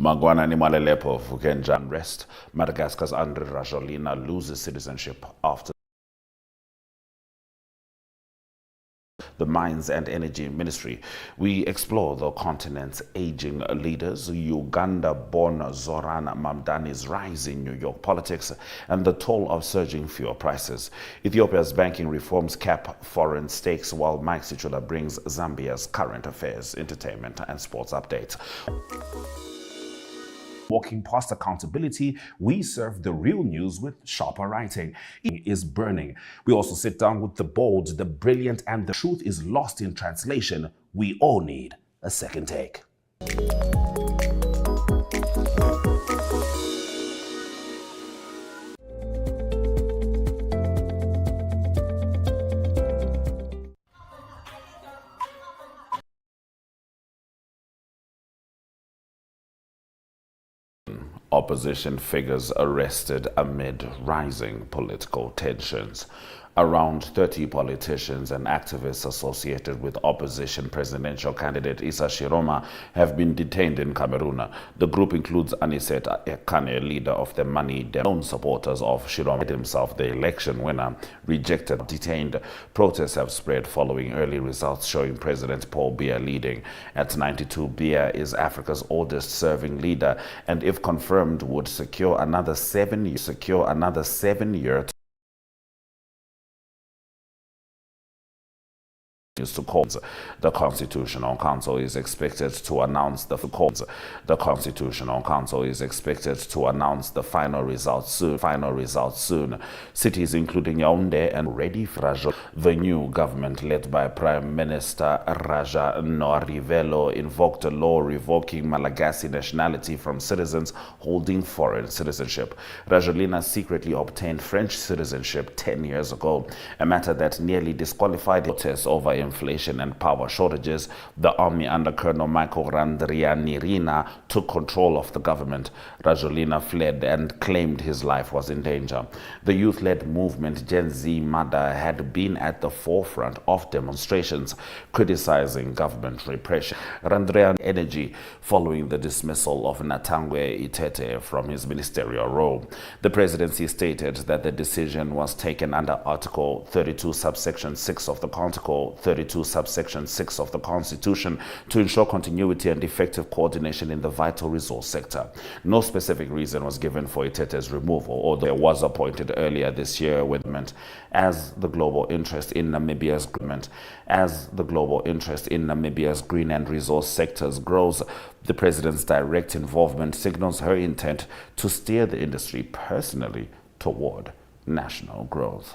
Magwana ni Malelepo Fukenja unrest. Madagascar's under Rajoelina loses citizenship after the Mines and Energy Ministry. We explore the continent's aging leaders, Uganda-born Zohran Mamdani's rise in New York politics, and the toll of surging fuel prices. Ethiopia's banking reforms cap foreign stakes, while Mike Sichula brings Zambia's current affairs, entertainment, and sports updates. Walking past accountability, we serve the real news with sharper writing. It is burning. We also sit down with the bold, the brilliant, and the truth is lost in translation. We all need a second take. Opposition figures arrested amid rising political tensions. Around 30 politicians and activists associated with opposition presidential candidate Issa Shiroma have been detained in Cameroon. The group includes Aniset Ekane, leader of the Mani-Ndaitwah supporters of Shiroma, himself the election winner, rejected. Detained. Protests have spread following early results showing President Paul Biya leading. At 92, Biya is Africa's oldest serving leader, and if confirmed, would secure another 7-year to cause. The Constitutional Council is expected to announce the final results soon. Cities including Yaoundé and ready for Rajoelina. The new government led by Prime Minister Rajoelina invoked a law revoking Malagasy nationality from citizens holding foreign citizenship. Rajoelina secretly obtained French citizenship 10 years ago, a matter that nearly disqualified protests over inflation and power shortages. The army under Colonel Michael Rajoelina took control of the government. Rajoelina fled and claimed his life was in danger. The youth-led movement Gen Z Mada had been at the forefront of demonstrations criticizing government repression. Randrea Energy following the dismissal of Natangwe Itete from his ministerial role. The presidency stated that the decision was taken under Article 32 subsection 6 of the Constitution to ensure continuity and effective coordination in the vital resource sector. No specific reason was given for Itete's removal, although it was appointed earlier this year with as the global interest in Namibia's green and resource sectors grows. The president's direct involvement signals her intent to steer the industry personally toward national growth.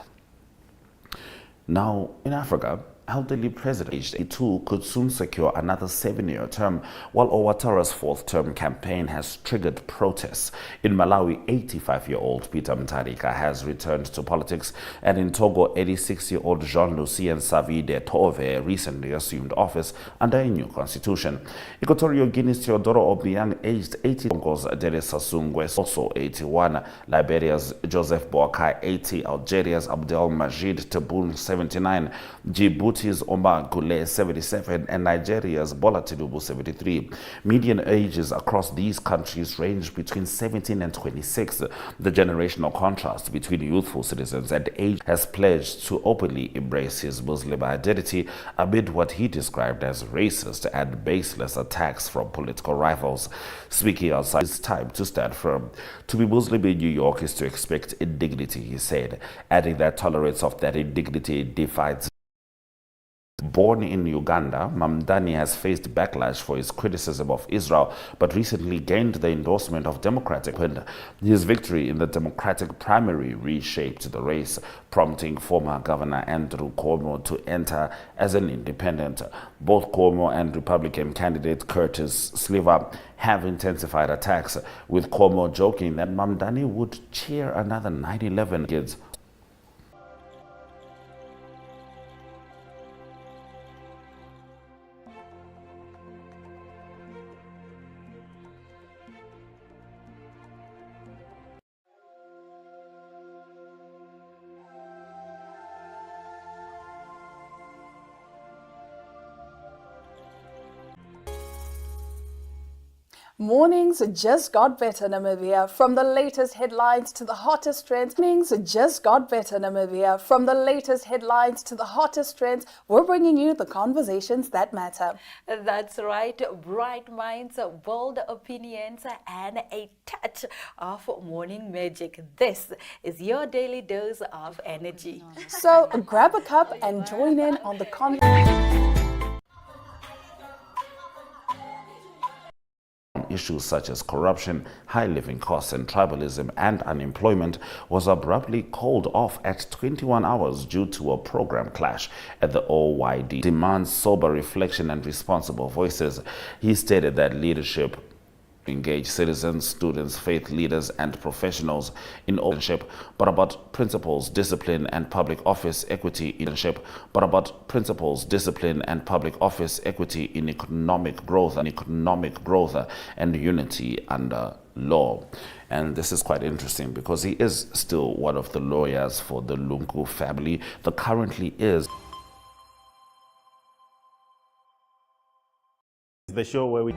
Now, in Africa, elderly president aged 82 could soon secure another 7-year term, while Ouattara's fourth-term campaign has triggered protests. In Malawi, 85-year-old Peter Mutharika has returned to politics, and in Togo, 86-year-old Jean-Lucien Savide Tove recently assumed office under a new constitution. Equatorial Guinea's Teodoro Obiang, aged 80, Congo's Adele Sassou Nguesso, also 81, Liberia's Joseph Boakai, 80, Algeria's Abdel Majid Tebboune, 79, Djibouti's Omar Goulé, 77, and Nigeria's Bola Tinubu, 73. Median ages across these countries range between 17 and 26. The generational contrast between youthful citizens and age has pledged to openly embrace his Muslim identity amid what he described as racist and baseless attacks from political rivals. Speaking outside, it's time to stand firm. To be Muslim in New York is to expect indignity, he said, adding that tolerance of that indignity defines. Born in Uganda, Mamdani has faced backlash for his criticism of Israel, but recently gained the endorsement of Democratic. His victory in the Democratic primary reshaped the race, prompting former Governor Andrew Cuomo to enter as an independent. Both Cuomo and Republican candidate Curtis Sliver have intensified attacks, with Cuomo joking that Mamdani would cheer another 9/11 kids. Mornings just got better, Namibia. From the latest headlines to the hottest trends. Mornings just got better, Namibia. From the latest headlines to the hottest trends, we're bringing you the conversations that matter. That's right. Bright minds, bold opinions, and a touch of morning magic. This is your daily dose of energy. So grab a cup and join in on the conversation. Issues such as corruption, high living costs and tribalism and unemployment was abruptly called off at 21 hours due to a program clash at the OYD. Demands sober reflection and responsible voices. He stated that leadership engage citizens, students, faith leaders, and professionals in ownership, but about principles, discipline, and public office equity in leadership, but about principles, discipline, and public office equity in economic growth and unity under law. And this is quite interesting because he is still one of the lawyers for the Lungu family. The currently is the show where we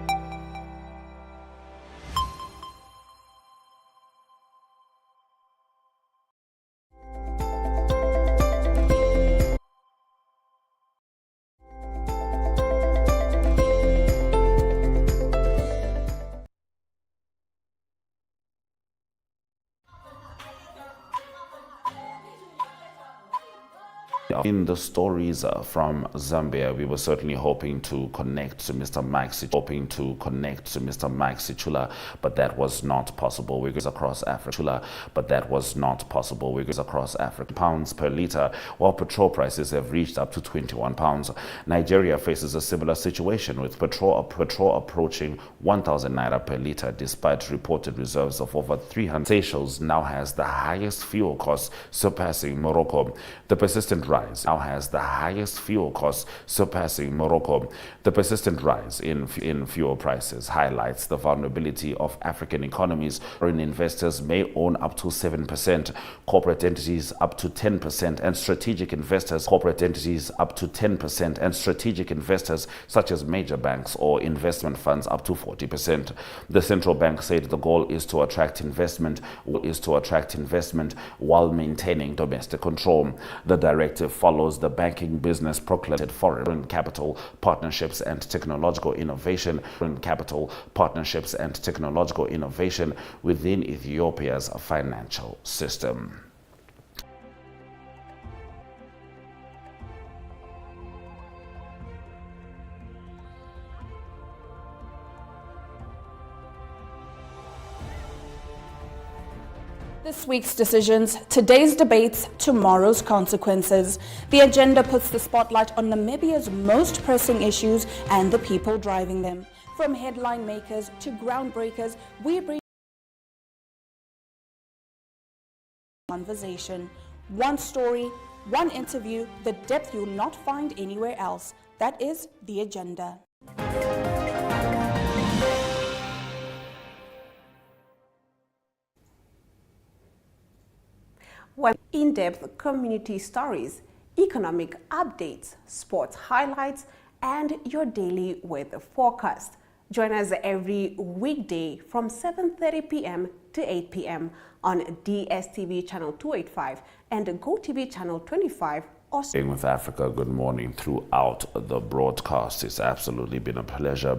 in the stories from Zambia. We were certainly hoping to connect to Mr. Mike Sichula, but that was not possible. We go across Africa, but that was not possible. We go across Africa. Pounds per litre, while petrol prices have reached up to 21 pounds. Nigeria faces a similar situation with petrol approaching 1,000 naira per litre, despite reported reserves of over 300. Seychelles now has the highest fuel costs, surpassing Morocco. The persistent rise now has the highest fuel costs, surpassing Morocco. The persistent rise in fuel prices highlights the vulnerability of African economies. Foreign investors may own up to 7%, corporate entities up to 10%, and strategic investors, such as major banks or investment funds up to 40%. The central bank said the goal is to attract investment while maintaining domestic control. The directive follows the banking business proclaimed foreign capital partnerships and technological innovation within Ethiopia's financial system. This week's decisions, today's debates, tomorrow's consequences. The agenda puts the spotlight on Namibia's most pressing issues and the people driving them. From headline makers to groundbreakers, we bring conversation. One story, one interview, the depth you'll not find anywhere else. That is the agenda. Well, in-depth community stories, economic updates, sports highlights, and your daily weather forecast. Join us every weekday from 7:30 p.m. to 8 p.m. on DSTV channel 285 and GOTV channel 25. With Africa, good morning throughout the broadcast. It's absolutely been a pleasure